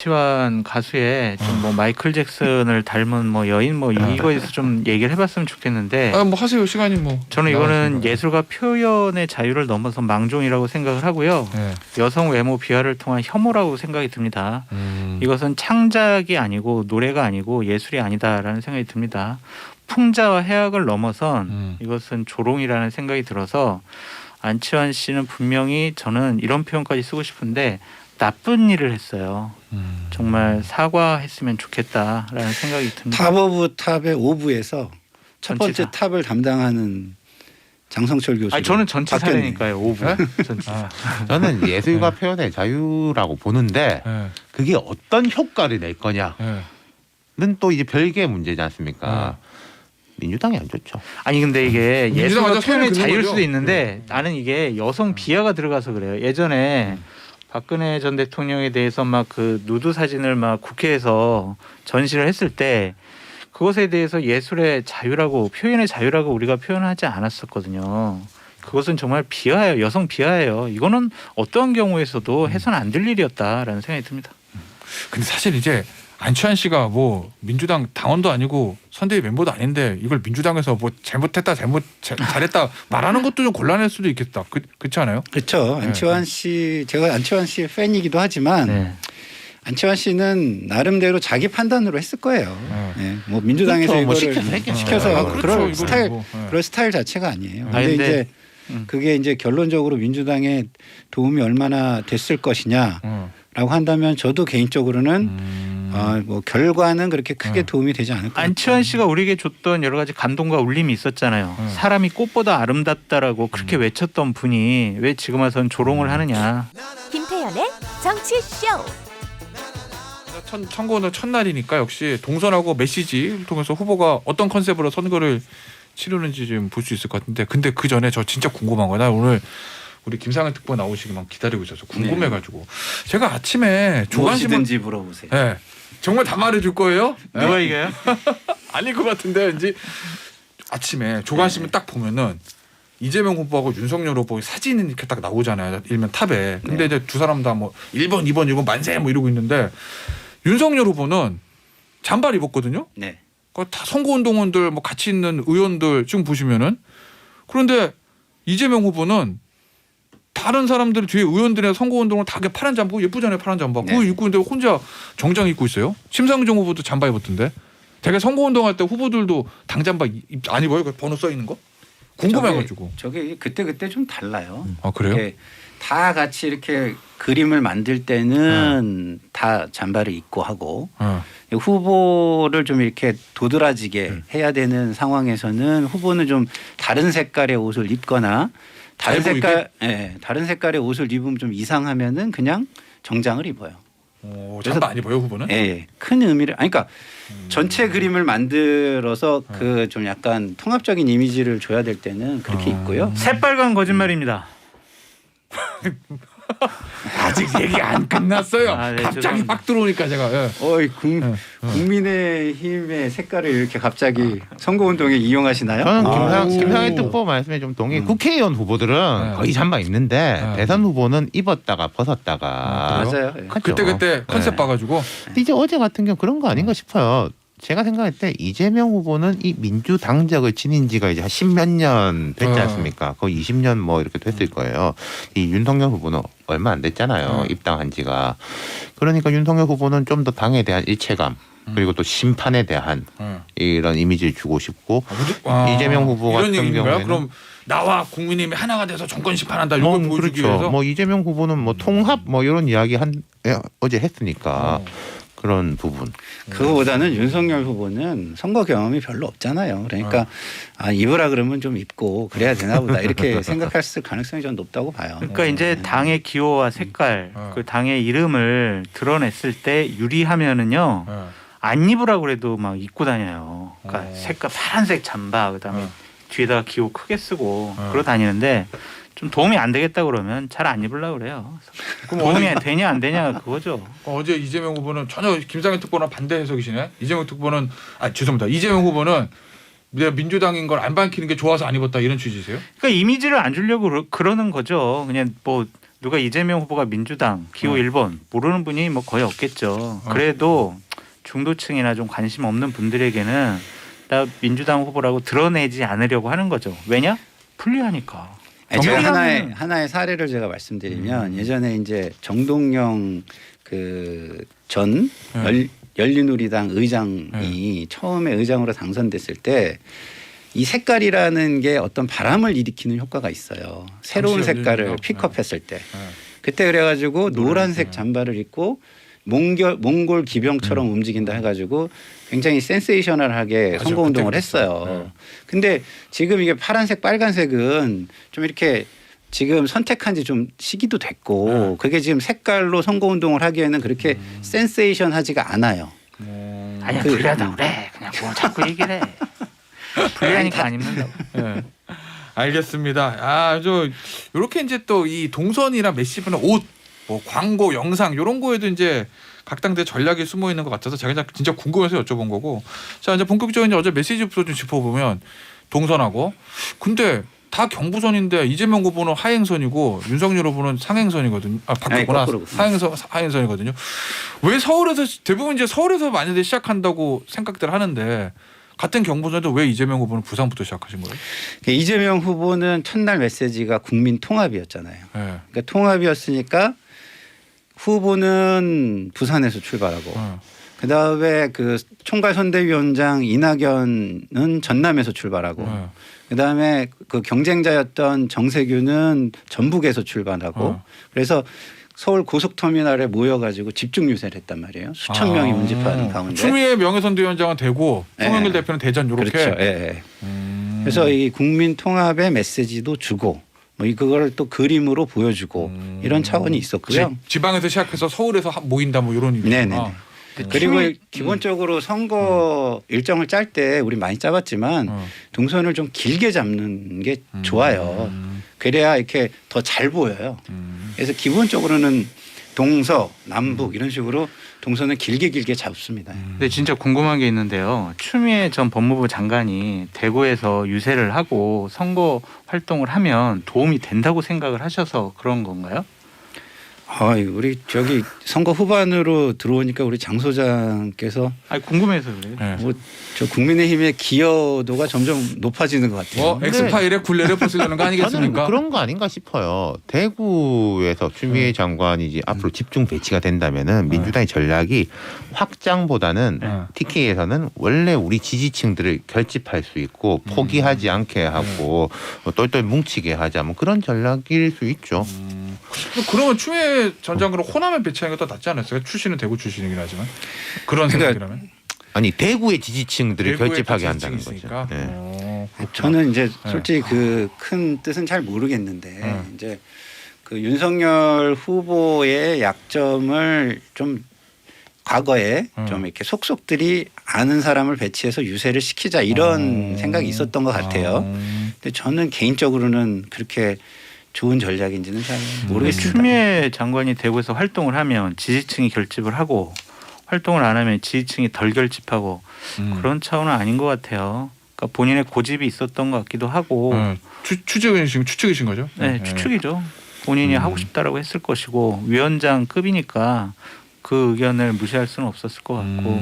시완 가수의 좀 뭐 마이클 잭슨을 닮은 뭐 여인 뭐 이거에서 좀 얘기를 해봤으면 좋겠는데. 뭐 하세요. 시간이 뭐. 저는 이거는 예술과 표현의 자유를 넘어서 망종이라고 생각을 하고요. 네. 여성 외모 비하를 통한 혐오라고 생각이 듭니다. 이것은 창작이 아니고 노래가 아니고 예술이 아니다라는 생각이 듭니다. 풍자와 해악을 넘어선 이것은 조롱이라는 생각이 들어서 안치환 씨는 분명히 저는 이런 표현까지 쓰고 싶은데 나쁜 일을 했어요. 정말 사과했으면 좋겠다라는 생각이 듭니다. 탑 오브 탑의 5부에서 첫 번째 전치사. 탑을 담당하는 장성철 교수. 아니 저는 전치 사례니까요. 5부. 전치사. 저는 예술과 표현의 자유라고 보는데 네. 그게 어떤 효과를 낼 거냐는 네. 또 이제 별개의 문제지 않습니까? 민주당이 안 좋죠. 아니 근데 이게 민주당 예술과 완전 표현의 손을 자유일 긋는 수도 거죠. 있는데 나는 이게 여성 비하가 들어가서 그래요. 예전에 박근혜 전 대통령에 대해서 막 그 누드 사진을 막 국회에서 전시를 했을 때 그것에 대해서 예술의 자유라고 표현의 자유라고 우리가 표현하지 않았었거든요. 그것은 정말 비하예요. 여성 비하예요. 이거는 어떠한 경우에서도 해서는 안 될 일이었다라는 생각이 듭니다. 근데 사실 이제 안치환 씨가 뭐 민주당 당원도 아니고 선대위 멤버도 아닌데 이걸 민주당에서 뭐 잘못했다 잘했다 말하는 것도 좀 곤란할 수도 있겠다. 그렇지 않아요? 그렇죠. 안치환 씨 제가 안치환 씨의 팬이기도 하지만 네. 안치환 씨는 나름대로 자기 판단으로 했을 거예요. 네. 뭐 민주당에서 그렇죠. 뭐 이거를 시켜서 했겠죠. 시켜서 그렇죠. 그럴 이거는 스타일 뭐, 그럴 스타일 자체가 아니에요. 아니, 근데 근데 이제 그게 이제 결론적으로 민주당에 도움이 얼마나 됐을 것이냐라고 한다면 저도 개인적으로는 뭐 결과는 그렇게 크게 도움이 되지 않을 것 같아요. 안치환 씨가 우리에게 줬던 여러 가지 감동과 울림이 있었잖아요. 사람이 꽃보다 아름답다라고 그렇게 외쳤던 분이 왜 지금 와서는 조롱을 하느냐. 김태현의 정치쇼. 선거는 첫날이니까 역시 동선하고 메시지를 통해서 후보가 어떤 컨셉으로 선거를 치르는지 좀 볼 수 있을 것 같은데 근데 그 전에 저 진짜 궁금한 거야. 나 오늘 우리 김상현 특보 나오시기만 기다리고 있어서 궁금해가지고 제가 아침에 조간신문 무엇이든지 물어보세요. 네. 정말 다 말해줄 거예요? 누가 이겨요? 아닐 것 같은데 왠지 아침에 조간신문 딱 보면은 이재명 후보하고 윤석열 후보 사진이 이렇게 딱 나오잖아요. 일면 탑에. 근데 이제 두 사람 다 뭐 1번, 2번, 1번 만세 뭐 이러고 있는데 윤석열 후보는 잠바를 입었거든요. 네. 다 선거운동원들 뭐 같이 있는 의원들 지금 보시면은 그런데 이재명 후보는 다른 사람들 뒤에 의원들의 선거운동을 다 파란 잠바 예쁘잖아요. 파란 잠바. 그거 입고 있는데 혼자 정장 입고 있어요. 심상정 후보도 잠바 입었던데. 되게 선거운동할 때 후보들도 당 잠바 안 입어요? 그 번호 써 있는 거? 궁금해가지고. 저게 그때 좀 달라요. 아 그래요? 이렇게 다 같이 이렇게 그림을 만들 때는 다 잠바를 입고 하고 후보를 좀 이렇게 도드라지게 해야 되는 상황에서는 후보는 좀 다른 색깔의 옷을 입거나 다른 색깔의 옷을 입으면 좀 이상하면은 그냥 정장을 입어요. 잠바 안 입어요 후보는? 예, 큰 의미를 그러니까 전체 그림을 만들어서 그 좀 약간 통합적인 이미지를 줘야 될 때는 그렇게 입고요. 새빨간 거짓말입니다. 아직 얘기 안 끝났어요. 아, 네, 갑자기 죄송합니다. 막 들어오니까 제가. 예. 어이 국민의힘의 색깔을 이렇게 갑자기 선거운동에 이용하시나요? 저는 김상현 특보 말씀에 좀 동의. 국회의원 후보들은 네. 거의 잠바 입는데 네. 대선 후보는 입었다가 벗었다가 맞아요. 예. 하죠. 그때 컨셉 네. 봐가지고. 근데 이제 어제 같은 경우 그런 거 아닌가 싶어요. 제가 생각할 때 이재명 후보는 이 민주당적을 지닌 지가 이제 한 10몇 년 됐지 않습니까? 거의 20년 뭐 이렇게 됐을 거예요. 이 윤석열 후보는 얼마 안 됐잖아요. 입당한 지가. 그러니까 윤석열 후보는 좀 더 당에 대한 일체감 그리고 또 심판에 대한 이런 이미지를 주고 싶고 이재명 후보 이런 같은 얘기인가요? 경우에는 그럼 나와 국민의힘이 하나가 돼서 정권 심판한다 뭐 이걸 보여주기 그렇죠. 위해서. 뭐 이재명 후보는 뭐 통합 뭐 이런 이야기 어제 했으니까 그런 부분. 그거보다는 윤석열 후보는 선거 경험이 별로 없잖아요. 그러니까 입으라 그러면 좀 입고 그래야 되나 보다 이렇게 생각했을 가능성이 좀 높다고 봐요. 그러니까 이제 당의 기호와 색깔, 그 당의 이름을 드러냈을 때 유리하면은요 안 입으라고 그래도 막 입고 다녀요. 그러니까 색깔 파란색 잠바 그다음에 뒤에다가 기호 크게 쓰고 그러고 다니는데 좀 도움이 안 되겠다 그러면 잘 안 입으려고 그래요. 그럼 도움이 되냐 안 되냐 그거죠. 어제 이재명 후보는 전혀 김상현 특보랑 반대 해석이시네. 이재명 특보는 죄송합니다. 이재명 후보는 내가 민주당인 걸 안 밝히는 게 좋아서 안 입었다 이런 취지세요? 그러니까 이미지를 안 주려고 그러는 거죠. 그냥 뭐 누가 이재명 후보가 민주당 기호 1번 모르는 분이 뭐 거의 없겠죠. 그래도 중도층이나 좀 관심 없는 분들에게는 나 민주당 후보라고 드러내지 않으려고 하는 거죠. 왜냐? 불리하니까. 아니, 제가 정리하면은- 하나의 사례를 제가 말씀드리면 예전에 이제 정동영 그 전 열린우리당 의장이 처음에 의장으로 당선됐을 때 이 색깔이라는 게 어떤 바람을 일으키는 효과가 있어요. 새로운 당시 색깔을 열린우리당? 픽업했을 때. 그때 그래가지고 노란색 잠바를 입고 몽골 기병처럼 움직인다 해가지고 굉장히 센세이셔널하게 맞아, 선거운동을 그때 했어요. 그랬어요. 근데 지금 이게 파란색 빨간색은 좀 이렇게 지금 선택한 지 좀 시기도 됐고 그게 지금 색깔로 선거운동을 하기에는 그렇게 센세이션하지가 않아요. 아니야 그- 불리하다고 그래. 그냥 뭐 자꾸 얘기를 해. 불리하니까 안 입는다고. 예. 알겠습니다. 저 이렇게 이제 또 이 동선이나 메시지나 옷, 뭐 광고, 영상 이런 거에도 이제 각 당대 전략이 숨어 있는 것 같아서 제가 그냥 진짜 궁금해서 여쭤본 거고. 자 이제 본격적인 어제 메시지부터 좀 짚어보면 동선하고 근데 다 경부선인데 이재명 후보는 하행선이고 윤석열 후보는 상행선이거든요. 바뀌었구나. 거꾸로. 하행선이거든요. 왜 서울에서 대부분 이제 서울에서 많이들 시작한다고 생각들 하는데 같은 경부선에도 왜 이재명 후보는 부산부터 시작하신 거예요? 이재명 후보는 첫날 메시지가 국민 통합이었잖아요. 네. 그러니까 통합이었으니까 후보는 부산에서 출발하고 그다음에 그 총괄 선대위원장 이낙연은 전남에서 출발하고 그다음에 그 경쟁자였던 정세균은 전북에서 출발하고 그래서 서울 고속터미널에 모여가지고 집중 유세를 했단 말이에요. 수천 명이 운집하는 가운데. 추미애 명예선대위원장은 대구, 송영길 대표는 대전 이렇게. 그렇죠. 예. 그래서 이 국민 통합의 메시지도 주고 뭐 그거를 또 그림으로 보여주고 이런 차원이 있었고요. 지방에서 시작해서 서울에서 모인다 뭐 이런 의미구나. 네네. 그리고 기본적으로 선거 일정을 짤 때 우리 많이 짜봤지만 동선을 좀 길게 잡는 게 좋아요. 그래야 이렇게 더 잘 보여요. 그래서 기본적으로는 동서, 남북 이런 식으로 동선을 길게 잡습니다. 근데 진짜 궁금한 게 있는데요. 추미애 전 법무부 장관이 대구에서 유세를 하고 선거 활동을 하면 도움이 된다고 생각을 하셔서 그런 건가요? 우리 저기 선거 후반으로 들어오니까 우리 장 소장께서 아니 궁금해서 그래요. 네. 뭐 저 국민의힘의 기여도가 점점 높아지는 것 같아요. 뭐 엑스파일에 굴레를 벗으려는 거 저는 아니겠습니까? 그런 거 아닌가 싶어요. 대구에서 추미애 장관이 이제 앞으로 집중 배치가 된다면은 민주당의 전략이 확장보다는 TK에서는 원래 우리 지지층들을 결집할 수 있고 포기하지 않게 하고 똘똘 뭉치게 하자 뭐 그런 전략일 수 있죠. 그러면 추미애 전 장관은 호남에 배치하는 게 더 낫지 않았어요? 출신은 대구 출신이긴 하지만 그런 그러니까 생각이라면 아니 대구의 지지층들을 대구에 결집하게 또 한다는 지지층이 거죠. 있으니까? 네. 저는 이제 솔직히 그 큰 뜻은 잘 모르겠는데 이제 그 윤석열 후보의 약점을 좀 과거에 좀 이렇게 속속들이 아는 사람을 배치해서 유세를 시키자 이런 생각이 있었던 것 같아요. 근데 저는 개인적으로는 그렇게 좋은 전략인지는 잘 모르겠습니다. 추미애 장관이 대구에서 활동을 하면 지지층이 결집을 하고 활동을 안 하면 지지층이 덜 결집하고 그런 차원은 아닌 것 같아요. 그러니까 본인의 고집이 있었던 것 같기도 하고 추측이신 거죠? 네, 추측이죠. 본인이 하고 싶다라고 했을 것이고 위원장급이니까 그 의견을 무시할 수는 없었을 것 같고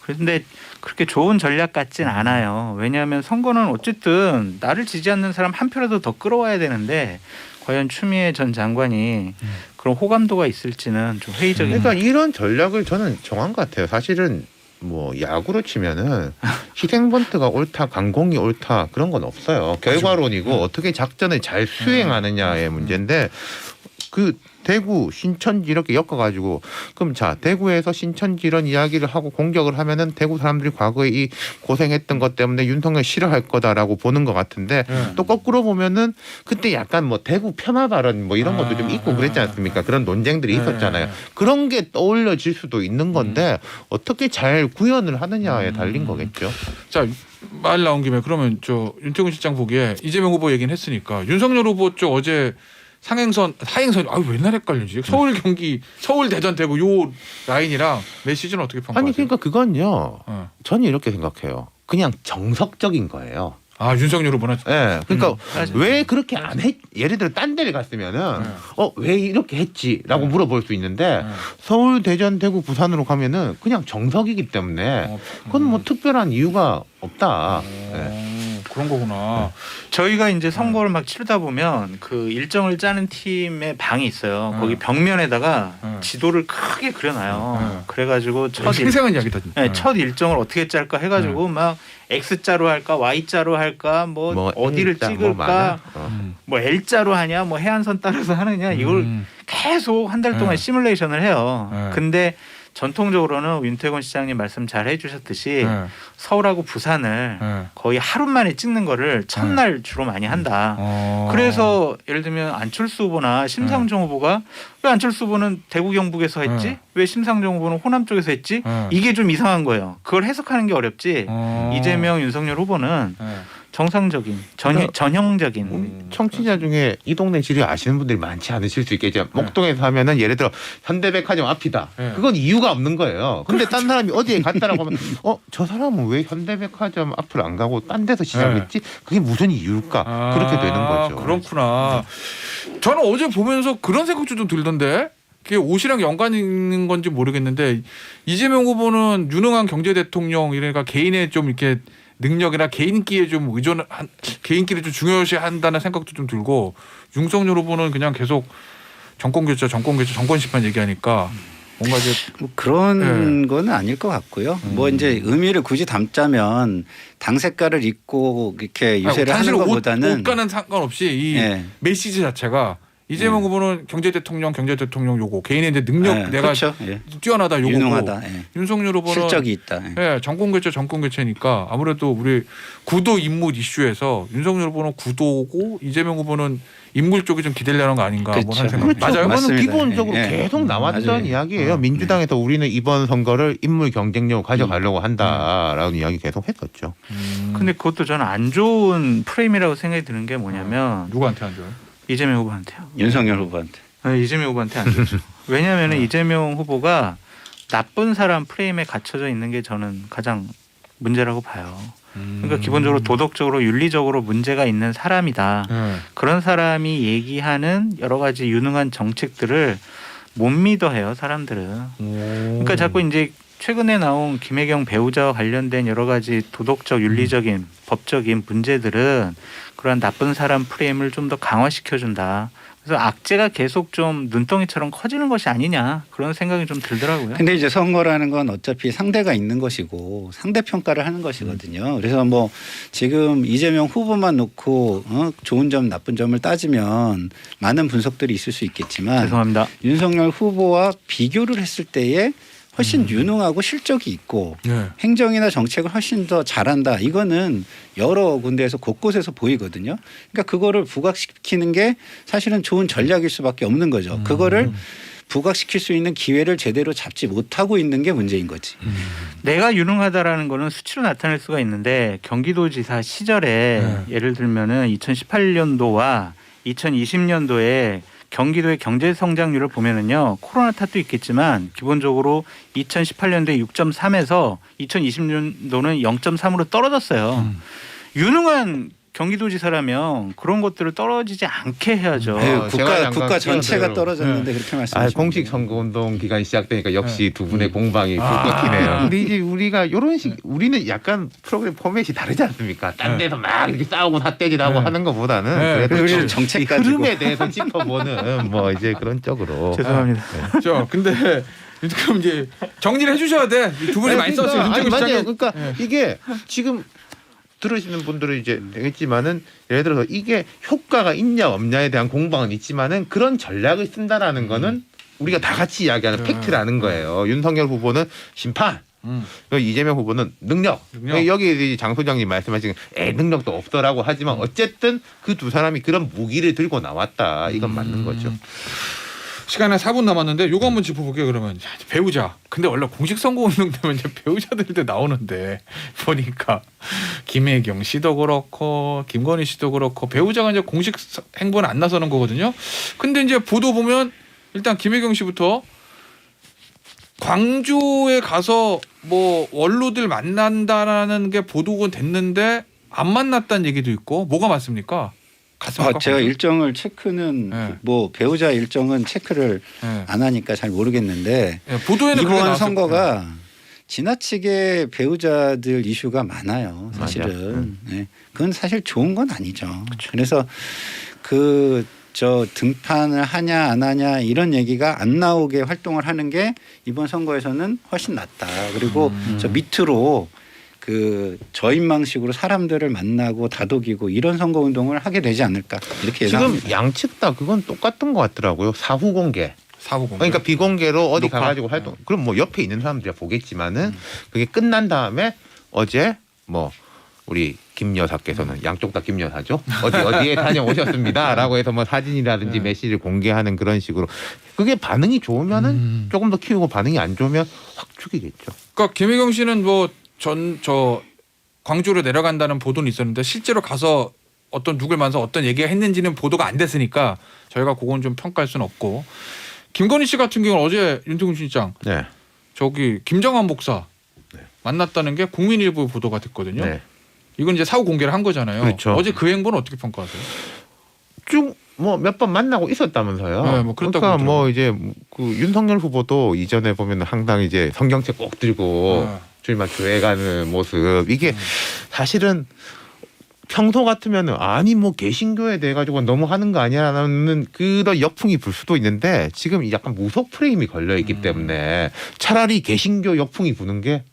그런데 그렇게 좋은 전략 같진 않아요. 왜냐하면 선거는 어쨌든 나를 지지하는 사람 한 표라도 더 끌어와야 되는데 과연 추미애 전 장관이 그런 호감도가 있을지는 좀 회의적인. 그러니까 이런 전략을 저는 정한 것 같아요. 사실은 뭐 야구로 치면은 희생번트가 옳다, 강공이 옳다 그런 건 없어요. 결과론이고 어떻게 작전을 잘 수행하느냐의 문제인데 그 대구, 신천지 이렇게 엮어가지고 그럼 자 대구에서 신천지 이런 이야기를 하고 공격을 하면은 대구 사람들이 과거에 이 고생했던 것 때문에 윤석열 싫어할 거다라고 보는 것 같은데 또 거꾸로 보면은 그때 약간 뭐 대구 폄하 발언 뭐 이런 것도 좀 있고 그랬지 않습니까? 그런 논쟁들이 있었잖아요. 그런 게 떠올려질 수도 있는 건데 어떻게 잘 구현을 하느냐에 달린 거겠죠. 자, 말 나온 김에 그러면 저 윤태곤 실장 보기에 이재명 후보 얘기는 했으니까 윤석열 후보 쪽 어제 하행선 맨날 헷갈리지. 서울 경기 서울 대전 대구 요 라인이랑 메시지는 어떻게 평가하세요? 아니 그러니까 그건요. 저는 이렇게 생각해요. 그냥 정석적인 거예요. 아 윤석열 후보는 예. 그러니까 맞아요. 왜 그렇게 안 했? 예를 들어 딴 데를 갔으면은 왜 이렇게 했지라고 물어볼 수 있는데 서울, 대전, 대구, 부산으로 가면은 그냥 정석이기 때문에 그건 뭐 특별한 이유가 없다. 예. 그런 거구나. 저희가 이제 선거를 막 치르다 보면 그 일정을 짜는 팀의 방이 있어요. 거기 벽면에다가 지도를 크게 그려놔요. 그래가지고 생생한 이야기다. 진짜. 네, 첫 일정을 어떻게 짤까 해가지고 막 X자로 할까 Y자로 할까 뭐 어디를 L자, 찍을까 뭐 뭐 L자로 하냐 뭐 해안선 따라서 하느냐 이걸 계속 한 달 동안 시뮬레이션을 해요. 근데 전통적으로는 윤태곤 시장님 말씀 잘 해주셨듯이 서울하고 부산을 거의 하루 만에 찍는 거를 첫날 주로 많이 한다. 그래서 예를 들면 안철수 후보나 심상정 후보가 왜 안철수 후보는 대구 경북에서 했지? 왜 심상정 후보는 호남 쪽에서 했지? 이게 좀 이상한 거예요. 그걸 해석하는 게 어렵지. 이재명, 윤석열 후보는 정상적인 전형적인 청취자 중에 이 동네 지리 아시는 분들이 많지 않으실 수 있겠죠. 목동에서 하면은 예를 들어 현대백화점 앞이다. 그건 이유가 없는 거예요. 근데 딴 사람이 어디에 갔다라고 하면 저 사람은 왜 현대백화점 앞을 안 가고 딴 데서 시작했지? 그게 무슨 이유일까? 그렇게 되는 거죠. 그렇구나. 저는 어제 보면서 그런 생각도 좀 들던데 그게 옷이랑 연관이 있는 건지 모르겠는데 이재명 후보는 유능한 경제 대통령 이러니까 개인의 좀 이렇게 능력이나 개인기에 좀 개인기를 좀 중요시한다는 생각도 좀 들고 윤석열 후보는 그냥 계속 정권 교체, 정권 심판 얘기하니까 뭔가 이제 뭐 그런 건 아닐 것 같고요. 뭐 이제 의미를 굳이 담자면 당 색깔을 입고 이렇게 유세를 하는 것보다는 옷과는 상관없이 이 메시지 자체가 이재명 후보는 경제 대통령 요거 개인의 이제 능력 내가 그렇죠. 뛰어나다 요거고 유능하다. 윤석열 후보는 실적이 있다. 정권 교체니까 아무래도 우리 구도 인물 이슈에서 윤석열 후보는 구도고 이재명 후보는 인물 쪽이 좀 기대려는 거 아닌가 그렇죠. 뭐 하는 생각. 그렇죠. 맞아요. 그거는 맞습니다. 기본적으로 계속 나왔던 맞아요. 이야기예요. 민주당에서 우리는 이번 선거를 인물 경쟁력으로 가져가려고 한다라는 이야기 계속 했었죠. 근데 그것도 저는 안 좋은 프레임이라고 생각이 드는 게 뭐냐면 누구한테 안 줘요? 이재명 후보한테요. 윤석열 후보한테. 네, 이재명 후보한테 안 좋죠. 왜냐하면 이재명 후보가 나쁜 사람 프레임에 갇혀져 있는 게 저는 가장 문제라고 봐요. 그러니까 기본적으로 도덕적으로 윤리적으로 문제가 있는 사람이다. 그런 사람이 얘기하는 여러 가지 유능한 정책들을 못 믿어해요, 사람들은. 그러니까 자꾸 이제 최근에 나온 김혜경 배우자와 관련된 여러 가지 도덕적, 윤리적인, 법적인 문제들은 그러한 나쁜 사람 프레임을 좀 더 강화시켜준다. 그래서 악재가 계속 좀 눈덩이처럼 커지는 것이 아니냐 그런 생각이 좀 들더라고요. 근데 이제 선거라는 건 어차피 상대가 있는 것이고 상대 평가를 하는 것이거든요. 그래서 뭐 지금 이재명 후보만 놓고 좋은 점 나쁜 점을 따지면 많은 분석들이 있을 수 있겠지만 죄송합니다. 윤석열 후보와 비교를 했을 때에 훨씬 유능하고 실적이 있고 행정이나 정책을 훨씬 더 잘한다. 이거는 여러 군데에서 곳곳에서 보이거든요. 그러니까 그거를 부각시키는 게 사실은 좋은 전략일 수밖에 없는 거죠. 그거를 부각시킬 수 있는 기회를 제대로 잡지 못하고 있는 게 문제인 거지. 내가 유능하다라는 거는 수치로 나타낼 수가 있는데 경기도지사 시절에 예를 들면은 2018년도와 2020년도에 경기도의 경제 성장률을 보면은요 코로나 탓도 있겠지만 기본적으로 2018년도에 6.3에서 2020년도는 0.3으로 떨어졌어요. 유능한 경기도지사라면 그런 것들을 떨어지지 않게 해야죠. 국가 전체가 떨어졌는데 그렇게 말씀하시면 공식 선거운동 기간이 시작되니까 역시 두 분의 공방이 불꽃이네요. 근데 이제 우리가 이런 식 우리는 약간 프로그램 포맷이 다르지 않습니까? 딴 데서 막 이렇게 싸우고 삿대질하고 하는 것보다는 우리는 정책 가지고 흐름에 대해서 짚어보는 뭐 이제 그런 쪽으로. 죄송합니다. 자, 근데 그럼 이제 정리를 해주셔야 돼. 두 분이 많이 썼어요. 맞아요. 그러니까 이게 지금 들으시는 분들은 이제 되겠지만은 예를 들어서 이게 효과가 있냐 없냐에 대한 공방은 있지만은 그런 전략을 쓴다라는 거는 우리가 다 같이 이야기하는 팩트라는 거예요. 윤석열 후보는 심판, 이재명 후보는 능력. 여기 장 소장님 말씀하신 능력도 없더라고 하지만 어쨌든 그 두 사람이 그런 무기를 들고 나왔다. 이건 맞는 거죠. 시간에 4분 남았는데 요거 한번 짚어볼게요. 그러면 배우자. 근데 원래 공식 선거운동 되면 이제 배우자들도 나오는데 보니까 김혜경 씨도 그렇고 김건희 씨도 그렇고 배우자가 이제 공식 행보는 안 나서는 거거든요. 근데 이제 보도 보면 일단 김혜경 씨부터 광주에 가서 뭐 원로들 만난다라는 게 보도가 됐는데 안 만났다는 얘기도 있고 뭐가 맞습니까? 같습니까? 제가 일정을 체크는 네. 뭐 배우자 일정은 체크를 네. 안 하니까 잘 모르겠는데 네, 보도에는 그렇게 이번 나왔을 선거가 지나치게 배우자들 이슈가 많아요. 사실은. 네. 그건 사실 좋은 건 아니죠. 그래서 저 등판을 하냐 안 하냐 이런 얘기가 안 나오게 활동을 하는 게 이번 선거에서는 훨씬 낫다. 그리고 저 밑으로 저인망식으로 사람들을 만나고 다독이고 이런 선거 운동을 하게 되지 않을까 이렇게 예상합니다. 지금 양측 다 그건 똑같은 것 같더라고요. 사후 공개. 사후 공개. 그러니까 비공개로 어디 녹화. 가가지고 활동. 그럼 뭐 옆에 있는 사람들이 보겠지만은 그게 끝난 다음에 어제 뭐 우리 김 여사께서는 양쪽 다 김 여사죠. 어디에 다녀오셨습니다라고 해서 뭐 사진이라든지 메시지를 공개하는 그런 식으로 그게 반응이 좋으면은 조금 더 키우고 반응이 안 좋으면 확 죽이겠죠. 그러니까 김혜경 씨는 뭐 광주로 내려간다는 보도는 있었는데 실제로 가서 어떤 누굴 만나서 어떤 얘기가 했는지는 보도가 안 됐으니까 저희가 그건 좀 평가할 수는 없고 김건희 씨 같은 경우는 어제 윤태곤 실장 네. 저기 김정환 목사 만났다는 게 국민일보 보도가 됐거든요. 네. 이건 이제 사후 공개를 한 거잖아요. 그렇죠. 어제 그 행보는 어떻게 평가하세요? 쭉 뭐 몇 번 만나고 있었다면서요. 네, 뭐 그렇다고 그러니까 뭐 그러더라고요. 이제 그 윤석열 후보도 이전에 보면 항상 이제 성경책 꼭 들고 주일만 교회 가는 모습 이게 사실은 평소 같으면은 아니 뭐 개신교에 대해 가지고 너무 하는 거 아니야라는 그런 역풍이 불 수도 있는데 지금 약간 무속 프레임이 걸려 있기 때문에 차라리 개신교 역풍이 부는 게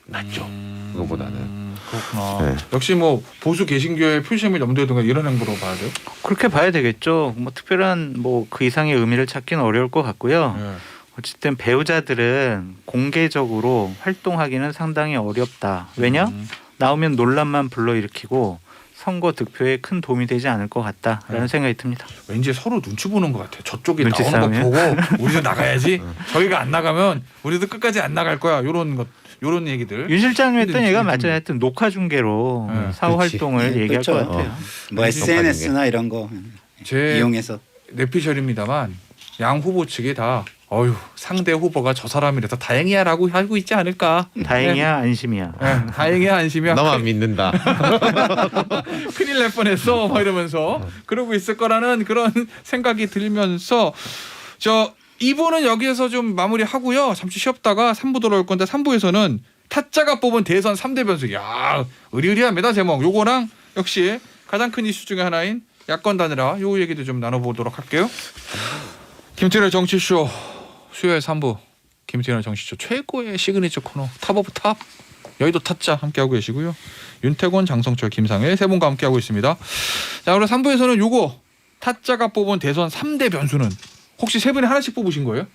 낫죠. 그거보다는. 그렇구나. 네. 역시 뭐 보수 개신교의 표심을 염두에 둔 이런 행보로 봐야 돼요. 그렇게 봐야 되겠죠. 뭐 특별한 뭐 그 이상의 의미를 찾기는 어려울 것 같고요. 네. 어쨌든 배우자들은 공개적으로 활동하기는 상당히 어렵다. 왜냐? 나오면 논란만 불러일으키고 선거 득표에 큰 도움이 되지 않을 것 같다라는 생각이 듭니다. 왠지 서로 눈치 보는 것 같아. 저쪽이 눈치 나오는 거 싸움이요? 보고 우리도 나가야지. 저희가 안 나가면 우리도 끝까지 안 나갈 거야. 요런 얘기들. 윤 실장님 했던 근데 얘기가 지금- 맞아요. 하여튼 녹화 중계로 네, 사후 그렇지. 활동을 네, 얘기할 그렇죠. 것 같아요. 뭐 SNS나 이런 거 제 이용해서 내피셜입니다만 양 후보 측이 다 상대 후보가 저 사람이라서 다행이야라고 하고 있지 않을까. 다행이야 안심이야. 네, 다행이야 안심이야. 너만 믿는다. 큰일 날 뻔했어 막 이러면서 그러고 있을 거라는 그런 생각이 들면서 2부는 여기에서 좀 마무리하고요. 잠시 쉬었다가 3부 돌아올 건데 3부에서는 타짜가 뽑은 대선 3대 변수. 야 의리의리합니다 제목. 요거랑 역시 가장 큰 이슈 중에 하나인 야권 단일화 요 얘기도 좀 나눠보도록 할게요. 김태현의 정치쇼 수요일 3부 김태현의 정치쇼 최고의 시그니처 코너 탑 오브 탑 여의도 타짜 함께하고 계시고요. 윤태곤, 장성철, 김상일 세 분과 함께하고 있습니다. 자 그럼 3부에서는 요거 타짜가 뽑은 대선 3대 변수는 혹시 세 분이 하나씩 뽑으신 거예요?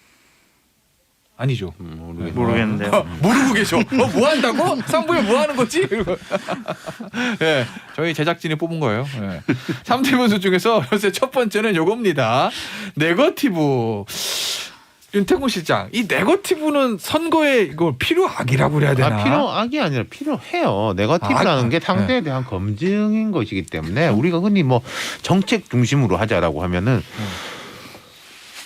아니죠. 모르겠는데요. 모르고 계셔. 뭐 한다고? 3부에 뭐 하는 거지? 네, 저희 제작진이 뽑은 거예요. 네. 3대 변수 중에서 요새 첫 번째는 요겁니다. 네거티브. 윤태곤 실장, 이 네거티브는 선거에 이거 필요악이라고 그래야 되나? 필요악이 아니라 필요해요. 네거티브라는 게 상대에 대한 검증인 것이기 때문에 우리가 흔히 뭐 정책 중심으로 하자라고 하면은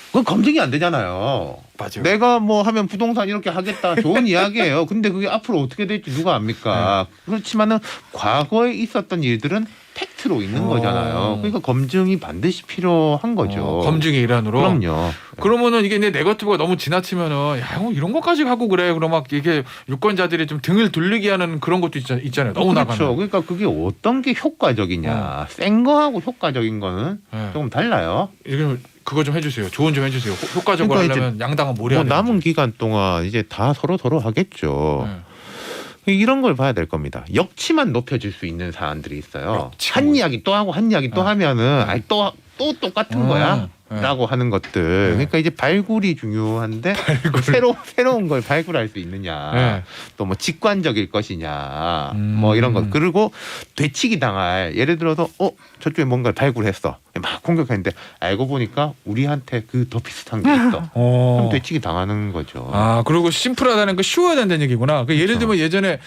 그건 검증이 안 되잖아요. 맞아요. 내가 뭐 하면 부동산 이렇게 하겠다 좋은 이야기예요. 근데 그게 앞으로 어떻게 될지 누가 압니까? 그렇지만은 과거에 있었던 일들은 팩트로 있는 거잖아요. 그러니까 검증이 반드시 필요한 거죠. 검증의 일환으로. 그럼요. 그러면은 이게 내 네거티브가 너무 지나치면은 뭐 이런 것까지 하고 그래. 그럼 막 이게 유권자들이 좀 등을 돌리게 하는 그런 것도 있잖아요. 너무 그렇죠. 나가면. 그러니까 그게 어떤 게 효과적이냐. 센 거하고 효과적인 거는 네. 조금 달라요. 이거 그거 좀 해주세요. 조언 좀 해주세요. 효과적으로 그러니까 하려면 양당은 뭘 해야 뭐 되는지. 남은 기간 동안 이제 다 서로 하겠죠. 네. 이런 걸 봐야 될 겁니다. 역치만 높여줄 수 있는 사안들이 있어요. 역치가 한 이야기 또 하고 한 이야기 또 하면은 아니 또 똑같은 거야. 네. 라고 하는 것들. 그러니까 이제 발굴이 중요한데 새로운 걸 발굴할 수 있느냐. 네. 또 뭐 직관적일 것이냐. 뭐 이런 것. 그리고 되치기 당할 예를 들어서 저쪽에 뭔가를 발굴했어. 막 공격했는데 알고 보니까 우리한테 그 더 비슷한 게 있어. 그럼 되치기 당하는 거죠. 아 그리고 심플하다는 거 쉬워야 된다는 얘기구나. 그 예를 그렇죠. 들면 예전에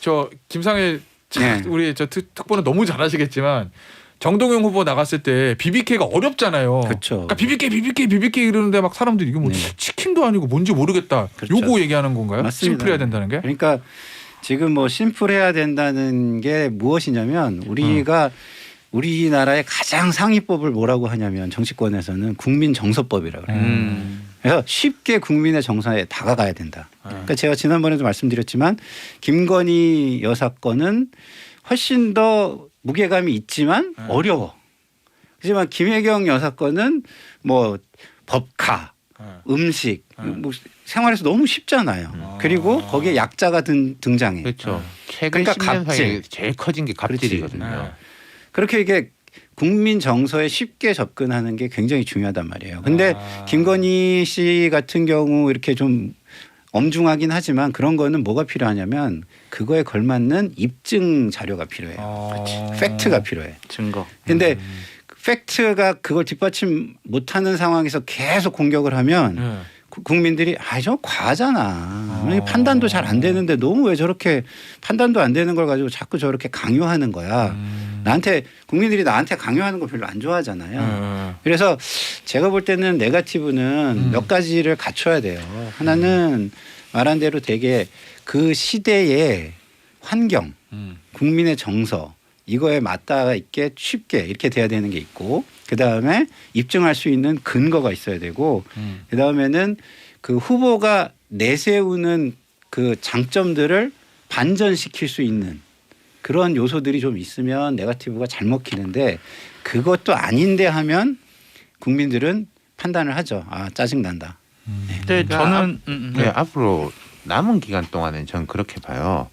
저 김상일 네. 우리 저 특보는 너무 잘하시겠지만 정동영 후보 나갔을 때 BBK가 어렵잖아요. 그렇죠. 그러니까 BBK 이러는데 막 사람들이 이게 뭐 네. 치킨도 아니고 뭔지 모르겠다. 그렇죠. 요거 얘기하는 건가요? 맞습니다. 심플해야 된다는 게? 그러니까 지금 뭐 심플해야 된다는 게 무엇이냐면 우리나라의 가장 상위법을 뭐라고 하냐면 정치권에서는 국민정서법이라고 그래요. 그래서 쉽게 국민의 정서에 다가가야 된다. 그러니까 제가 지난번에도 말씀드렸지만 김건희 여사 건은 훨씬 더 무게감이 있지만 어려워. 하지만 김혜경 여사 건은 뭐 법카, 음식, 뭐 생활에서 너무 쉽잖아요. 그리고 거기에 약자가 등장해. 그렇죠. 최근 그러니까 10년 사이에 갑질. 제일 커진 게 갑질이거든요. 그렇게 이게 국민 정서에 쉽게 접근하는 게 굉장히 중요하단 말이에요. 근데 김건희 씨 같은 경우 이렇게 좀 엄중하긴 하지만 그런 거는 뭐가 필요하냐면 그거에 걸맞는 입증 자료가 필요해요. 팩트가 필요해. 증거. 근데 팩트가 그걸 뒷받침 못하는 상황에서 계속 공격을 하면 국민들이 저 과하잖아. 판단도 잘 안 되는데 너무 왜 저렇게 판단도 안 되는 걸 가지고 자꾸 저렇게 강요하는 거야. 국민들이 나한테 강요하는 거 별로 안 좋아하잖아요. 그래서 제가 볼 때는 네거티브는 몇 가지를 갖춰야 돼요. 하나는 말한 대로 되게 그 시대의 환경, 국민의 정서 이거에 맞닿아 있게 쉽게 이렇게 돼야 되는 게 있고 그다음에 입증할 수 있는 근거가 있어야 되고 그다음에는 그 후보가 내세우는 그 장점들을 반전시킬 수 있는 그런 요소들이 좀 있으면 네거티브가 잘 먹히는데 그것도 아닌데 하면 국민들은 판단을 하죠. 짜증난다. 근데 저는 네, 앞으로 남은 기간 동안은 전 그렇게 봐요.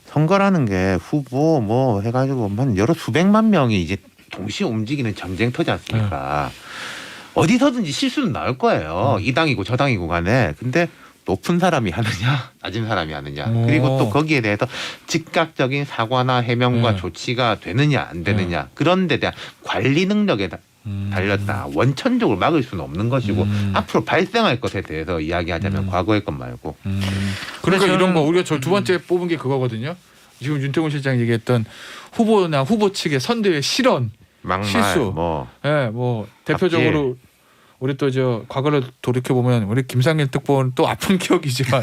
선거라는 게 후보 뭐 해가지고 한 여러 수백만 명이 이제 동시에 움직이는 전쟁터지 않습니까? 어디서든지 실수는 나올 거예요. 이 당이고 저 당이고 간에. 근데 높은 사람이 하느냐 낮은 사람이 하느냐 그리고 또 거기에 대해서 즉각적인 사과나 해명과 조치가 되느냐 안 되느냐 그런 데 대한 관리 능력에 달렸다. 원천적으로 막을 수는 없는 것이고 앞으로 발생할 것에 대해서 이야기하자면 과거의 것 말고. 그러니까 저는- 이런 거 우리가 두 번째 뽑은 게 그거거든요. 지금 윤태곤 실장이 얘기했던 후보나 후보 측의 선대의 실언, 막말 실수. 뭐 예, 뭐 대표적으로 우리 또 저 과거를 돌이켜 보면 우리 김상일 특보는 또 아픈 기억이지만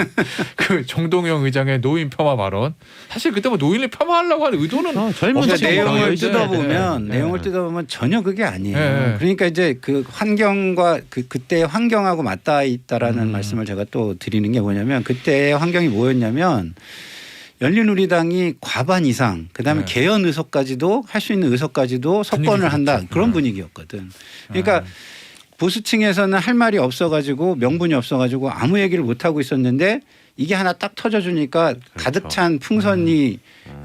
그 정동영 의장의 노인 폄하 발언 사실 그때 뭐 노인을 폐마하려고 하는 의도는 젊은 그러니까 친구가 내용을 있어야 뜯어보면 네. 내용을 뜯어보면 전혀 그게 아니에요. 네. 그러니까 이제 그 환경과 그때의 환경하고 맞닿아 있다라는 말씀을 제가 또 드리는 게 뭐냐면 그때의 환경이 뭐였냐면 열린우리당이 과반 이상 그다음에 네. 개헌 의석까지도 할 수 있는 의석까지도 석권을 한다 그렇죠. 그런 분위기였거든. 그러니까 보수층에서는 할 말이 없어가지고 명분이 없어가지고 아무 얘기를 못 하고 있었는데 이게 하나 딱 터져주니까 가득 찬 풍선이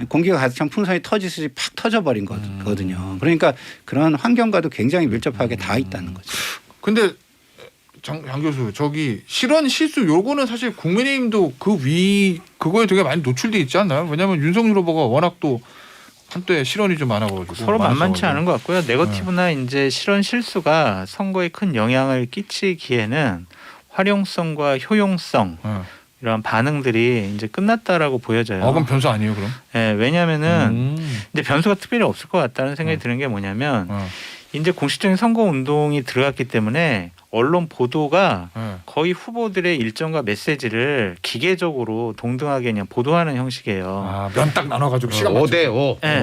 공기가 가득 찬 풍선이 터지듯이 팍 터져버린 거거든요. 그러니까 그런 환경과도 굉장히 밀접하게 닿아 있다는 거죠. 근데 장 교수 저기 실언 실수 요거는 사실 국민의힘도 그거에 되게 많이 노출돼 있지 않나요? 왜냐하면 윤석열 후보가 워낙 또 한때 실언이 좀 많아가지고 서로 만만치 많았어가지고. 않은 것 같고요. 네거티브나 이제 실언 실수가 선거에 큰 영향을 끼치기에는 활용성과 효용성 이런 반응들이 이제 끝났다라고 보여져요. 그럼 변수 아니에요 그럼? 네, 왜냐하면은 이제 변수가 특별히 없을 것 같다는 생각이 드는 게 뭐냐면 이제 공식적인 선거 운동이 들어갔기 때문에 언론 보도가 거의 후보들의 일정과 메시지를 기계적으로 동등하게 그냥 보도하는 형식이에요. 면 딱 나눠가지고 시간 5대5 네.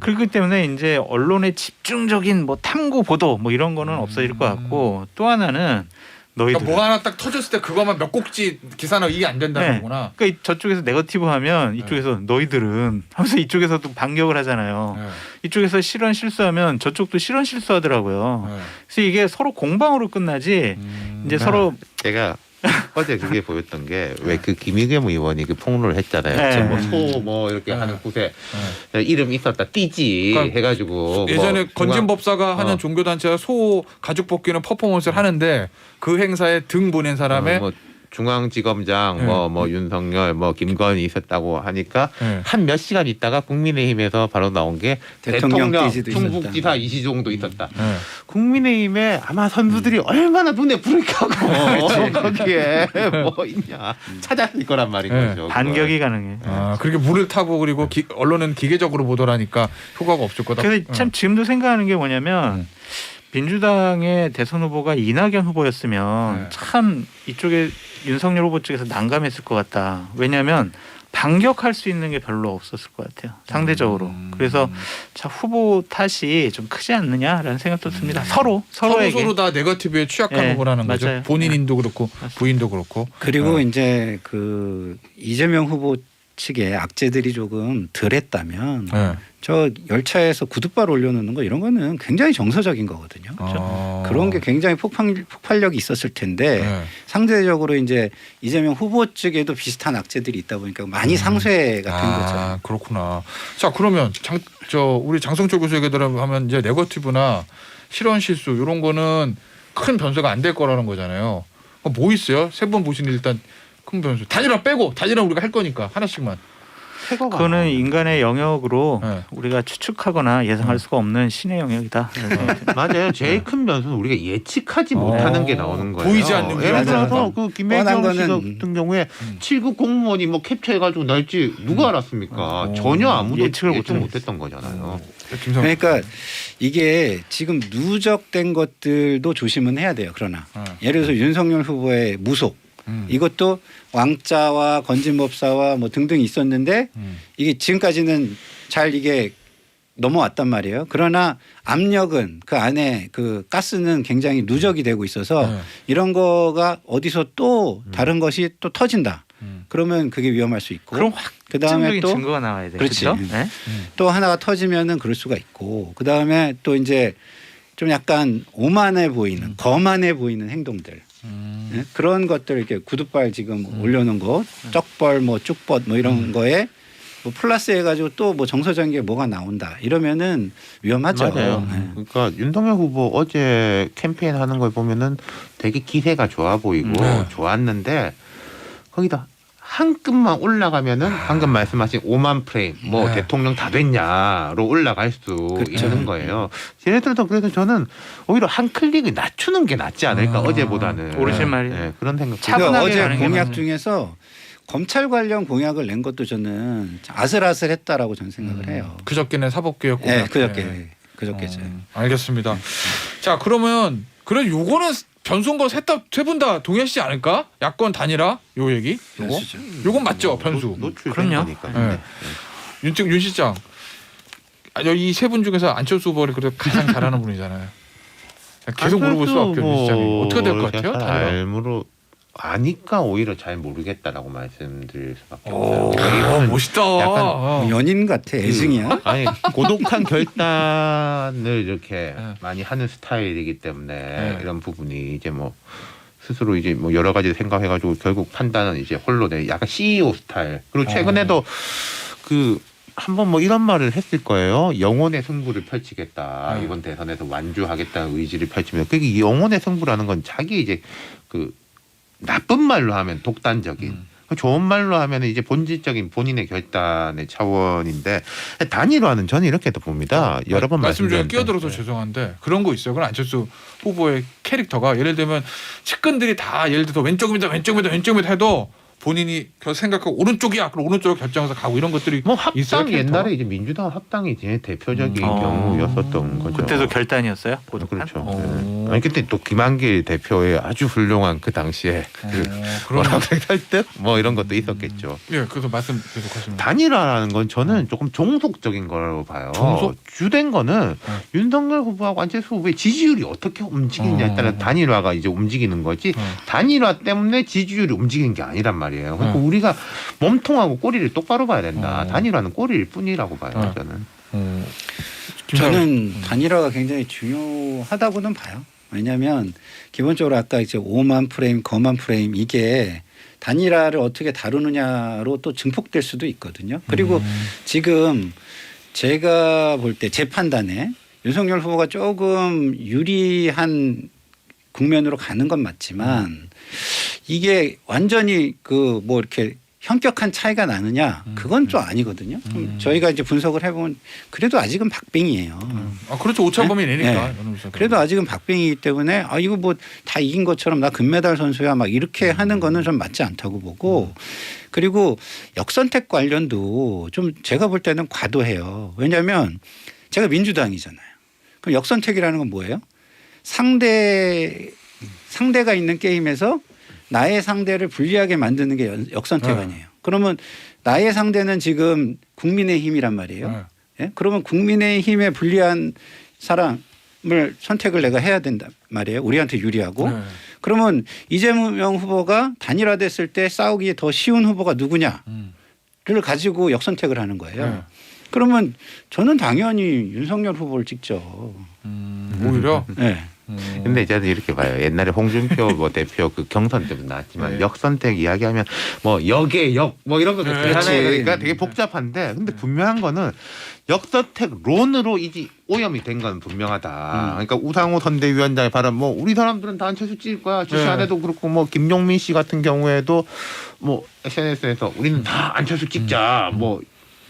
그렇기 때문에 이제 언론의 집중적인 뭐 탐구 보도 뭐 이런 거는 없어질 것 같고 또 하나는 너희들 그러니까 뭐 하나 딱 터졌을 때 그거만 몇 곡지 기사나 이게 안 된다는 네. 거구나. 그러니까 저쪽에서 네거티브 하면 이쪽에서 너희들은 하면서 이쪽에서도 반격을 하잖아요. 이쪽에서 실언 실수하면 저쪽도 실언 실수하더라고요. 그래서 이게 서로 공방으로 끝나지 이제 서로 제가 어제 그게 보였던 게 왜 그 김의겸 의원이 그 폭로를 했잖아요. 네. 뭐 이렇게 하는 곳에 이름 있었다 띠지 그러니까 해가지고 예전에 뭐 건진법사가 하는 어. 종교단체가 소 가죽 벗기는 퍼포먼스를 하는데 그 행사에 등 보낸 사람의 뭐 중앙지검장 네. 뭐 윤석열 뭐 김건희 있었다고 하니까 네. 한 몇 시간 있다가 국민의힘에서 바로 나온 게 대통령 대통령 띠지도 있었다. 충북지사 이시종도 있었다. 네. 국민의힘에 아마 선수들이 얼마나 눈에 불을 켜고 거기에 뭐 있냐 찾았을 거란 말인 네. 거죠. 반격이 가능해. 그렇게 물을 타고 그리고 언론은 기계적으로 보도하니까 효과가 없을 거다. 그래서 참 지금도 생각하는 게 뭐냐면 민주당의 대선 후보가 이낙연 후보였으면 네. 참 이쪽에 윤석열 후보 쪽에서 난감했을 것 같다. 왜냐하면 반격할 수 있는 게 별로 없었을 것 같아요. 상대적으로. 그래서 자, 후보 탓이 좀 크지 않느냐라는 생각도 듭니다. 서로에게. 서로 다 네거티브에 취약한 네, 부분하는 거죠. 맞아요. 본인도 그렇고 부인도 그렇고. 그리고 이제 그 이재명 후보 측의 악재들이 조금 덜했다면 네. 저 열차에서 구둣발 올려놓는 거 이런 거는 굉장히 정서적인 거거든요. 그런 게 굉장히 폭발력이 있었을 텐데 네. 상대적으로 이제 이재명 후보 측에도 비슷한 악재들이 있다 보니까 많이 상쇄가 된 거죠. 그렇구나. 자 그러면 우리 장성철 교수 얘기대로 하면 이제 네거티브나 실언 실수 이런 거는 큰 변수가 안 될 거라는 거잖아요. 뭐 있어요? 세 번 보시는 일단 큰 변수. 단일화 빼고 단일화 우리가 할 거니까 하나씩만. 그거는 인간의 영역으로 네. 우리가 추측하거나 예상할 수가 없는 신의 영역이다. 맞아요. 제일 큰 변수는 우리가 예측하지 못하는 게 나오는 거예요. 보이지 않는 게. 예를 들어서 맞아요. 그 김혜경 뻔한 씨 거는 같은 경우에 7급 공무원이 뭐 캡처해가지고 날지 누가 알았습니까? 전혀 아무도 예측을 예측 못했던 거잖아요. 그러니까 이게 지금 누적된 것들도 조심은 해야 돼요. 그러나 예를 들어서 윤석열 후보의 무속 이것도 왕자와 건진법사와 뭐 등등 있었는데 이게 지금까지는 잘 이게 넘어왔단 말이에요. 그러나 압력은 그 안에 그 가스는 굉장히 누적이 되고 있어서 이런 거가 어디서 또 다른 것이 또 터진다. 그러면 그게 위험할 수 있고. 그럼 그다음에 확정적인 또 증거가 나와야 돼요. 그렇지. 그렇죠? 네? 또 하나가 터지면은 그럴 수가 있고. 그다음에 또 이제 좀 약간 오만해 보이는 거만해 보이는 행동들. 네? 그런 것들 이렇게 구둣발 지금 올려놓은 거, 쩍벌 뭐 쭉벗 뭐 이런 거에 뭐 플러스 해가지고 또 뭐 정서적인 게 뭐가 나온다 이러면은 위험하죠. 맞아요. 네. 그러니까 윤석열 후보 어제 캠페인 하는 걸 보면은 되게 기세가 좋아 보이고 좋았는데 거기다 한 급만 올라가면은 방금 말씀하신 5만 프레임 뭐 대통령 다 됐냐로 올라갈 수 그렇죠. 있는 거예요. 예를 들어서 그래서 저는 오히려 한 클릭을 낮추는 게 낫지 않을까 어제보다는. 오르신 말이에요. 네, 그런 생각. 그러니까 차분하게 어제 가는 게 공약 맞아요. 중에서 검찰 관련 공약을 낸 것도 저는 아슬아슬했다라고 저는 생각을 해요. 그저께는 사법개혁 네, 공약. 그저께죠. 알겠습니다. 자 그러면 요거는 변수인 거 세 분 다 동의하시지 않을까? 야권 단일화 요 얘기. 요건 맞죠 변수. 노출된 그럼요. 거니까. 네. 윤 실장 이 세 분 중에서 안철수 후보를 그래도 가장 잘하는 분이잖아요. 계속 물어볼 수 없죠 윤 실장님. 어떻게 될 것 같아요? 단일화? 아니까 오히려 잘 모르겠다라고 말씀드릴 수밖에 없어요. 이거는 멋있다. 약간 연인 같아. 애증이야. 아니 고독한 결단을 이렇게 많이 하는 스타일이기 때문에 이런 부분이 이제 뭐 스스로 이제 뭐 여러 가지 생각해가지고 결국 판단은 이제 홀로 내 약간 CEO 스타일. 그리고 최근에도 그 한번 뭐 이런 말을 했을 거예요. 영혼의 승부를 펼치겠다. 이번 대선에서 완주하겠다는 의지를 펼치면 그게 이 영혼의 승부라는 건 자기 이제 그 나쁜 말로 하면 독단적인 좋은 말로 하면 이제 본질적인 본인의 결단의 차원인데 단일화는 저는 이렇게 또 봅니다. 여러 번 말씀 중에 말씀드렸는데 끼어들어서 죄송한데 그런 거 있어요. 그건 안철수 후보의 캐릭터가 예를 들면 측근들이 다 예를 들어서 왼쪽입니다 해도 본인이 생각하고 오른쪽이야. 그럼 오른쪽으로 결정해서 가고 이런 것들이 뭐 있어요, 합당 캐릭터가? 옛날에 이제 민주당 합당이 이제 대표적인 경우였었던 거죠. 그때도 결단이었어요. 고독한? 그렇죠. 네. 아니 그때 또 김한길 대표의 아주 훌륭한 그 당시에 그런 설득 뭐 이런 것도 있었겠죠. 예, 그래서 말씀 계속하시면 단일화라는 건 저는 조금 종속적인 거라고 봐요. 종속? 주된 거는 윤석열 후보하고 안철수 후보의 지지율이 어떻게 움직이느냐에 따라 단일화가 이제 움직이는 거지 단일화 때문에 지지율이 움직이는 게 아니란 말이에요. 그러니까 우리가 몸통하고 꼬리를 똑바로 봐야 된다. 단일화는 꼬리일 뿐이라고 봐요. 저는. 저는 단일화가 굉장히 중요하다고는 봐요. 왜냐하면 기본적으로 아까 이제 5만 프레임, 거만 프레임 이게 단일화를 어떻게 다루느냐로 또 증폭될 수도 있거든요. 그리고 지금 제가 볼 때 제 판단에 윤석열 후보가 조금 유리한 국면으로 가는 건 맞지만 이게 완전히 그 뭐 이렇게 현격한 차이가 나느냐 그건 좀 아니거든요. 저희가 이제 분석을 해보면 그래도 아직은 박빙이에요. 그렇죠. 오차 범위 내니까. 네. 그래도 아직은 박빙이기 때문에 이거 뭐 다 이긴 것처럼 나 금메달 선수야 막 이렇게 하는 거는 좀 맞지 않다고 보고 그리고 역선택 관련도 좀 제가 볼 때는 과도해요. 왜냐하면 제가 민주당이잖아요. 그럼 역선택이라는 건 뭐예요? 상대가 있는 게임에서 나의 상대를 불리하게 만드는 게 역선택 아니에요. 그러면 나의 상대는 지금 국민의힘이란 말이에요. 예? 그러면 국민의힘에 불리한 사람을 선택을 내가 해야 된단 말이에요. 우리한테 유리하고. 그러면 이재명 후보가 단일화됐을 때 싸우기 더 쉬운 후보가 누구냐를 가지고 역선택을 하는 거예요. 그러면 저는 당연히 윤석열 후보를 찍죠. 오히려. 네. 근데 저는 이렇게 봐요. 옛날에 홍준표 뭐 대표 그 경선 때도 나왔지만 네. 역선택 이야기하면 뭐 역의 역 뭐 이런 거 그렇지. 하나요. 그러니까 되게 복잡한데 근데 분명한 거는 역선택론으로 이제 오염이 된 건 분명하다. 그러니까 우상호 선대위원장의 발언 뭐 우리 사람들은 다 안철수 찍을 거야. 지시 안 해도 그렇고 뭐 김용민 씨 같은 경우에도 뭐 SNS에서 우리는 다 안철수 찍자. 뭐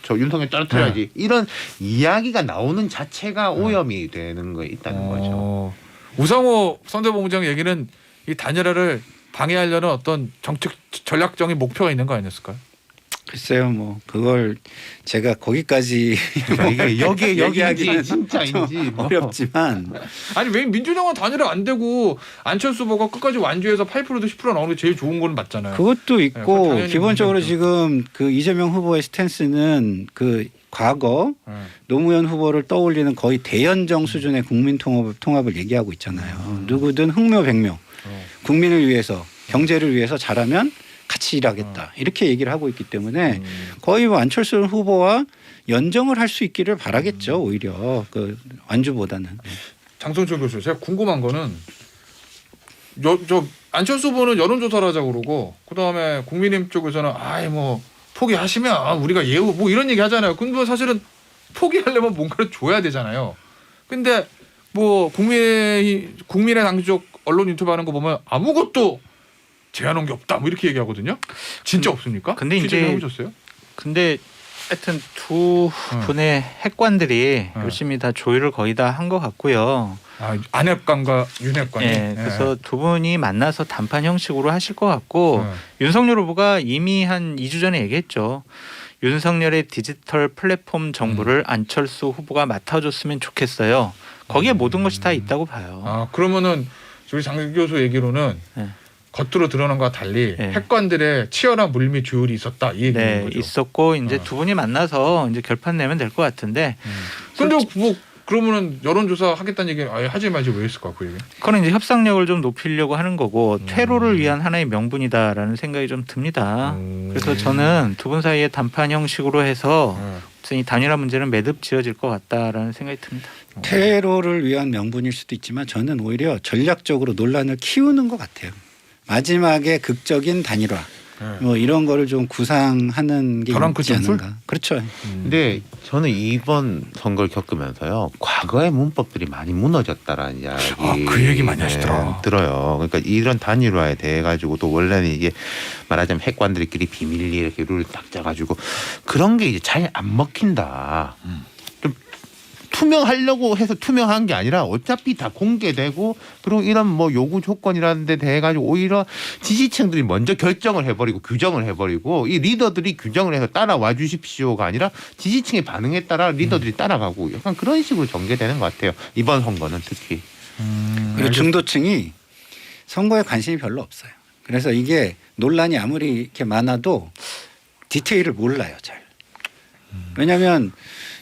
저 윤석열 떨어뜨려야지. 이런 이야기가 나오는 자체가 오염이 되는 거에 있다는 거죠. 우상호 선대본부장 얘기는 이 단일화를 방해하려는 어떤 정책 전략적인 목표가 있는 거 아니었을까요? 글쎄요, 뭐 그걸 제가 거기까지 이게 여기에 얘기하기는 여기인지 진짜인지 뭐. 어렵지만 아니 왜 민주당은 단일화 안 되고 안철수 후보가 끝까지 완주해서 8%도 10% 나오는 게 제일 좋은 건 맞잖아요. 그것도 네, 있고 그건 당연히 기본적으로 문제죠. 지금 그 이재명 후보의 스탠스는 그 과거 노무현 후보를 떠올리는 거의 대연정 수준의 국민 통합을 얘기하고 있잖아요. 누구든 흥묘백묘 국민을 위해서 경제를 위해서 잘하면 같이 일하겠다 이렇게 얘기를 하고 있기 때문에 거의 뭐 안철수 후보와 연정을 할 수 있기를 바라겠죠. 오히려 그 완주보다는. 장성철 교수, 제가 궁금한 거는 저 안철수 후보는 여론조사를 하자고 그러고 그다음에 국민의힘 쪽에서는 아이 뭐 포기하시면 우리가 예우 뭐 이런 얘기 하잖아요. 근데 사실은 포기하려면 뭔가를 줘야 되잖아요. 근데 뭐 국민의당 쪽 언론 인터뷰하는 거 보면 아무것도 제안한 게 없다 뭐 이렇게 얘기하거든요. 진짜 없습니까? 근데 이제 취재를 해보셨어요? 근데 하여튼 두 분의 핵관들이 열심히 다 조율을 거의 다 한 것 같고요. 아, 안핵관과 윤핵관이. 예, 그래서 두 분이 만나서談判 형식으로 하실 것 같고 윤석열 후보가 이미 한 2주 전에 얘기했죠. 윤석열의 디지털 플랫폼 정부를 안철수 후보가 맡아줬으면 좋겠어요. 거기에 모든 것이 다 있다고 봐요. 아 그러면은 우리 장 교수 얘기로는 네. 겉으로 드러난 것과 달리 네. 핵관들의 치열한 물밑 조율이 있었다 이 얘기인 네, 거죠. 있었고 이제 두 분이 만나서 이제 결판 내면 될 것 같은데. 근데 뭐 그러면은 여론조사 하겠다는 얘기 아예 하지 말지 왜 했을까 그 얘기? 그건 이제 협상력을 좀 높이려고 하는 거고 퇴로를 위한 하나의 명분이다라는 생각이 좀 듭니다. 그래서 저는 두 분 사이에談判 형식으로 해서 이 단일화 문제는 매듭 지어질 것 같다라는 생각이 듭니다. 테러를 위한 명분일 수도 있지만 저는 오히려 전략적으로 논란을 키우는 것 같아요. 마지막에 극적인 단일화 뭐 이런 거를 좀 구상하는 게 벼랑 있지 끝 점술? 않은가. 그렇죠. 근데 저는 이번 선거를 겪으면서요 과거의 문법들이 많이 무너졌다라는 이야기 그 얘기 많이 하시더라. 들어요. 그러니까 이런 단일화에 대해 가지고도 원래는 이게 말하자면 핵관들끼리 비밀리 이렇게 룰을 딱 짜가지고 그런 게 이제 잘 안 먹힌다. 좀 투명하려고 해서 투명한 게 아니라 어차피 다 공개되고 그리고 이런 뭐 요구 조건이라는 데 대해 가지고 오히려 지지층들이 먼저 결정을 해버리고 규정을 해버리고 이 리더들이 규정을 해서 따라와 주십시오가 아니라 지지층의 반응에 따라 리더들이 따라가고 약간 그런 식으로 전개되는 것 같아요. 이번 선거는 특히. 그리고 중도층이 선거에 관심이 별로 없어요. 그래서 이게 논란이 아무리 이렇게 많아도 디테일을 몰라요, 잘. 왜냐하면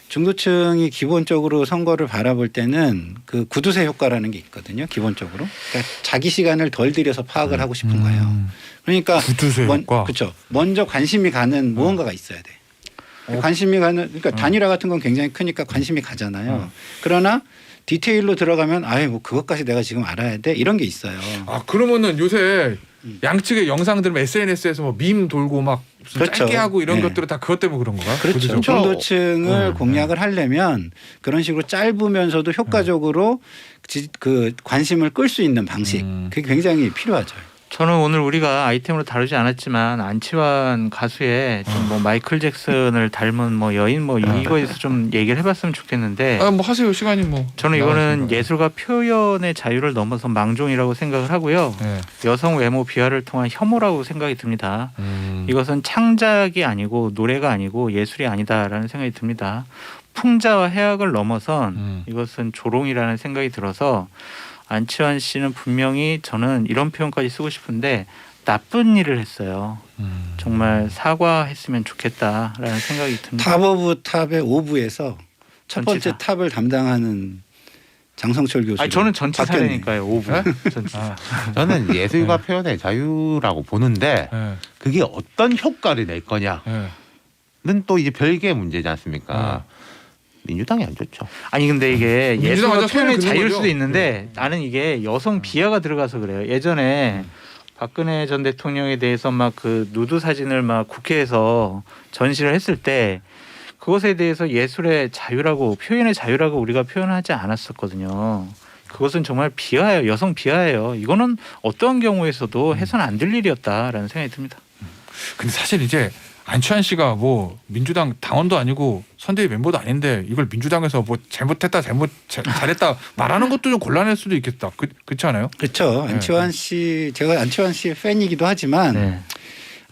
중도층이 기본적으로 선거를 바라볼 때는 그 구두쇠 효과라는 게 있거든요. 기본적으로. 그러니까 자기 시간을 덜 들여서 파악을 하고 싶은 거예요. 그러니까 구두쇠 효과. 그렇죠. 먼저 관심이 가는 무언가가 있어야 돼. 관심이 가는 그러니까 단일화 같은 건 굉장히 크니까 관심이 가잖아요. 그러나 디테일로 들어가면 아예 뭐 그것까지 내가 지금 알아야 돼 이런 게 있어요. 아 그러면은 요새 양측의 영상들 SNS에서 뭐 밈 돌고 막 무슨 그렇죠. 짧게 하고 이런 네. 것들은 다 그것 때문에 그런 건가요? 그렇죠. 구두쇠 효과? 중도층을 공략을 하려면 그런 식으로 짧으면서도 효과적으로 그 관심을 끌 수 있는 방식 그게 굉장히 필요하죠. 저는 오늘 우리가 아이템으로 다루지 않았지만 안치환 가수의 좀 뭐 마이클 잭슨을 닮은 뭐 여인 뭐 이거에서 좀 얘기를 해봤으면 좋겠는데 아, 뭐 하세요 시간이 뭐. 저는 이거는 나가시니까. 예술과 표현의 자유를 넘어서 망종이라고 생각을 하고요. 네. 여성 외모 비하를 통한 혐오라고 생각이 듭니다. 이것은 창작이 아니고 노래가 아니고 예술이 아니다라는 생각이 듭니다. 풍자와 해악을 넘어선 이것은 조롱이라는 생각이 들어서 안치환 씨는 분명히 저는 이런 표현까지 쓰고 싶은데 나쁜 일을 했어요. 정말 사과했으면 좋겠다라는 생각이 듭니다. 탑 오브 탑의 5부에서 첫 번째 전치사. 탑을 담당하는 장성철 교수. 아니 저는 전체 바뀌었네. 사례니까요. 5부. 전체. 저는 예술과 표현의 자유라고 보는데 네. 그게 어떤 효과를 낼 거냐는 네. 또 이제 별개의 문제지 않습니까? 민주당이 안 좋죠. 아니 근데 이게 민주당 예술과 완전 표현의 손을 자유일 긋는 수도 거죠. 있는데 나는 이게 여성 비하가 들어가서 그래요. 예전에 박근혜 전 대통령에 대해서 막 그 누드 사진을 막 국회에서 전시를 했을 때 그것에 대해서 예술의 자유라고 표현의 자유라고 우리가 표현하지 않았었거든요. 그것은 정말 비하예요. 여성 비하예요. 이거는 어떠한 경우에서도 해서는 안 될 일이었다라는 생각이 듭니다. 근데 사실 이제 안치환 씨가 뭐 민주당 당원도 아니고 선대위 멤버도 아닌데 이걸 민주당에서 뭐 잘못했다 잘했다 말하는 것도 좀 곤란할 수도 있겠다. 그렇지 않아요? 그렇죠. 안치환 씨 제가 안치환 씨의 팬이기도 하지만 네.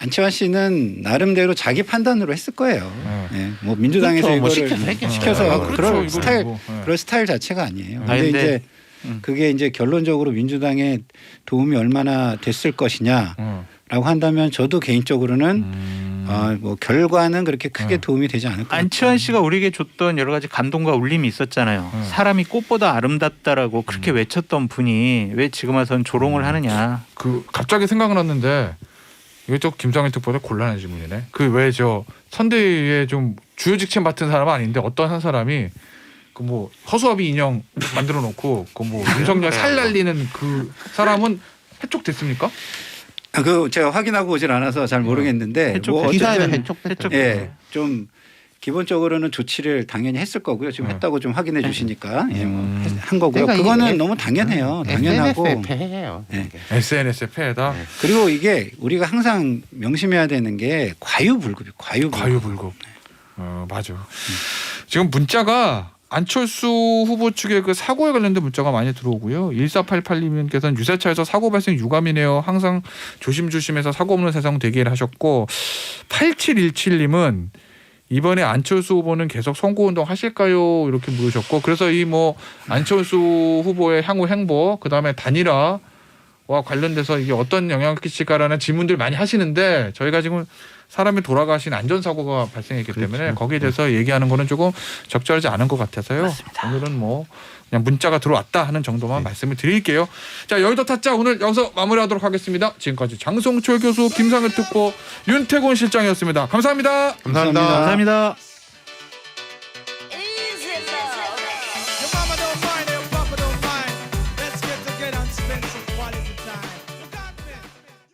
안치환 씨는 나름대로 자기 판단으로 했을 거예요. 네. 네. 뭐 민주당에서 그렇죠. 뭐 이거를 시켜서 했겠죠. 시켜서 그렇죠. 그럴 이거는 스타일 뭐, 그럴 스타일 자체가 아니에요. 아니, 근데 근데, 이제 음. 그게 이제 결론적으로 민주당에 도움이 얼마나 됐을 것이냐라고 한다면 저도 개인적으로는 뭐 결과는 그렇게 크게 도움이 되지 않을 것 같아요. 안치환 씨가 우리에게 줬던 여러 가지 감동과 울림이 있었잖아요. 사람이 꽃보다 아름답다라고 그렇게 외쳤던 분이 왜 지금 와서는 조롱을 하느냐. 그 갑자기 생각났는데 이것도 김상일 특보다 곤란한 질문이네. 그 왜 저 선대위에 좀 주요 직책 맡은 사람은 아닌데 어떤 한 사람이 그 뭐 허수아비 인형 만들어 놓고 그 뭐 윤석열 살 날리는 그 사람은 해촉됐습니까? 그 제가 확인하고 오질 않아서 잘 모르겠는데 뭐 기사에는 어쨌든 해촉됐죠. 예, 좀 기본적으로는 조치를 당연히 했을 거고요. 지금 했다고 좀 확인해 주시니까 예, 뭐 한 거고요. 그러니까 그거는 이게 너무 당연해요. 당연하고 SNS에 패해요. 네. SNS에 패해다. 그리고 이게 우리가 항상 명심해야 되는 게 과유불급이 과유불급. 맞아. 지금 문자가 안철수 후보 측의 그 사고에 관련된 문자가 많이 들어오고요. 1488님께서는 유세차에서 사고 발생 유감이네요. 항상 조심조심해서 사고 없는 세상 되기를 하셨고 8717님은 이번에 안철수 후보는 계속 선거운동 하실까요? 이렇게 물으셨고 그래서 이 뭐 안철수 후보의 향후 행보 그다음에 단일화와 관련돼서 이게 어떤 영향을 끼칠까라는 질문들 많이 하시는데 저희가 지금 사람이 돌아가신 안전사고가 발생했기 때문에 거기에 대해서 얘기하는 거는 조금 적절하지 않은 것 같아서요. 맞습니다. 오늘은 뭐 그냥 문자가 들어왔다 하는 정도만 말씀을 드릴게요. 자 여의도 타짜 오늘 여기서 마무리하도록 하겠습니다. 지금까지 장성철 교수 김상일 특보 윤태곤 실장이었습니다. 감사합니다. 감사합니다. 감사합니다.